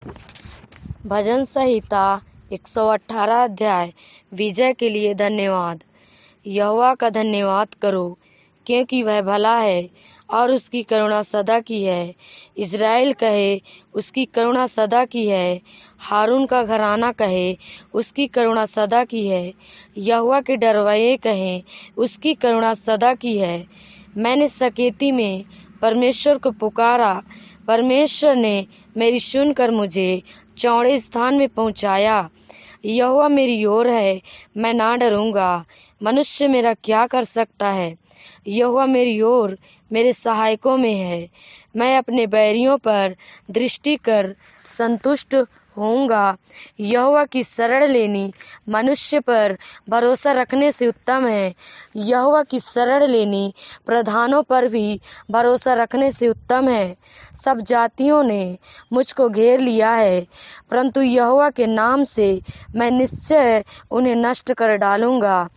भजन संहिता 118 अध्याय। विजय के लिए धन्यवाद। यहोवा का धन्यवाद करो, क्योंकि वह भला है और उसकी करुणा सदा की है। इज़राइल कहे, उसकी करुणा सदा की है। हारून का घराना कहे, उसकी करुणा सदा की है। यहोवा के डरवैये कहें, उसकी करुणा सदा की है। मैंने सकेती में परमेश्वर को पुकारा, परमेश्वर ने मेरी सुनकर मुझे चौड़े स्थान में पहुंचाया। यहोवा मेरी ओर है, मैं ना डरूंगा। मनुष्य मेरा क्या कर सकता है? यहोवा मेरी ओर मेरे सहायकों में है। मैं अपने बैरियों पर दृष्टि कर संतुष्ट होऊंगा। यहोवा की शरण लेनी मनुष्य पर भरोसा रखने से उत्तम है। यहोवा की शरण लेनी प्रधानों पर भी भरोसा रखने से उत्तम है। सब जातियों ने मुझको घेर लिया है, परंतु यहोवा के नाम से मैं निश्चय उन्हें नष्ट कर डालूंगा।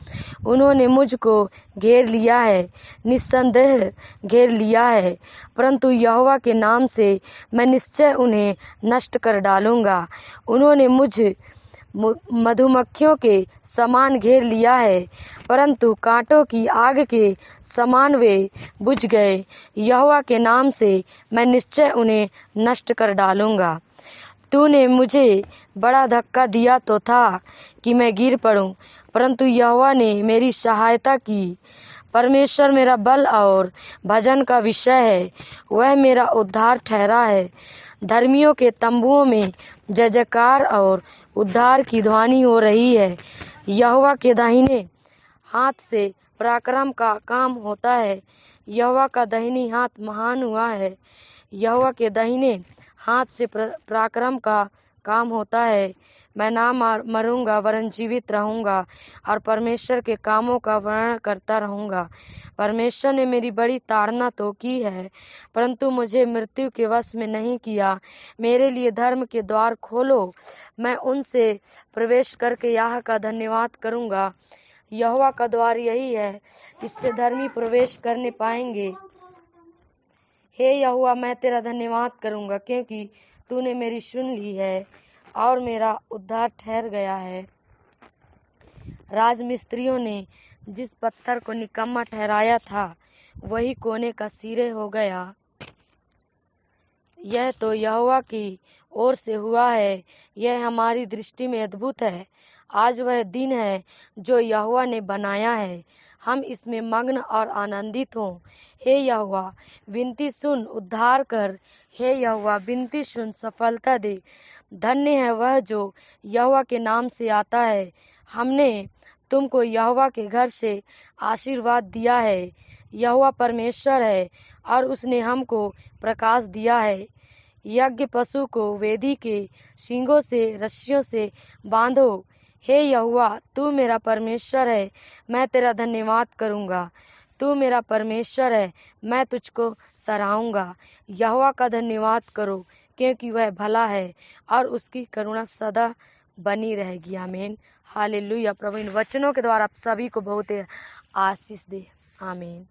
उन्होंने मुझको घेर लिया है, निस्संदेह घेर लिया है, परंतु यहोवा के नाम से मैं निश्चय उन्हें नष्ट कर डालूंगा। उन्होंने मुझे मधुमक्खियों के समान घेर लिया है, परंतु कांटों की आग के समान वे बुझ गए। यहोवा के नाम से मैं निश्चय उन्हें नष्ट कर डालूंगा। तूने मुझे बड़ा धक्का दिया तो था कि मैं गिर पड़ूं, परंतु यहोवा ने मेरी सहायता की। परमेश्वर मेरा बल और भजन का विषय है, वह मेरा उद्धार ठहरा है। धर्मियों के तंबुओं में जय जयकार और उद्धार की ध्वनि हो रही है। यहोवा के दाहिने हाथ से पराक्रम का काम होता है। यहोवा का दाहिनी हाथ महान हुआ है। यहोवा के दाहिने हाथ से पराक्रम का काम होता है। मैं ना मरूंगा वरन जीवित रहूंगा और परमेश्वर के कामों का वर्णन करता रहूंगा। परमेश्वर ने मेरी बड़ी ताड़ना तो की है, परंतु मुझे मृत्यु के वश में नहीं किया। मेरे लिए धर्म के द्वार खोलो, मैं उनसे प्रवेश करके यहोवा का धन्यवाद करूंगा। यहोवा का द्वार यही है, इससे धर्मी प्रवेश करने पाएंगे। हे यहोवा, मैं तेरा धन्यवाद करूंगा, क्योंकि तूने मेरी सुन ली है और मेरा उद्धार ठहर गया है। राजमिस्त्रियों ने जिस पत्थर को निकम्मा ठहराया था, वही कोने का सिरे हो गया। यह तो यहोवा की ओर से हुआ है, यह हमारी दृष्टि में अद्भुत है। आज वह दिन है जो यहोवा ने बनाया है, हम इसमें मग्न और आनंदित हों। हे यहोवा, विनती सुन, उद्धार कर। हे यहोवा, विनती सुन, सफलता दे। धन्य है वह जो यहोवा के नाम से आता है। हमने तुमको यहोवा के घर से आशीर्वाद दिया है। यहोवा परमेश्वर है और उसने हमको प्रकाश दिया है। यज्ञ पशु को वेदी के सींगों से रस्सियों से बांधो। हे यहोवा, तू मेरा परमेश्वर है, मैं तेरा धन्यवाद करूंगा। तू मेरा परमेश्वर है, मैं तुझको सराहूंगा। यहोवा का धन्यवाद करो, क्योंकि वह भला है और उसकी करुणा सदा बनी रहेगी। आमीन। हालेलुया। प्रभु इन वचनों के द्वारा आप सभी को बहुत आशीष दे। आमीन।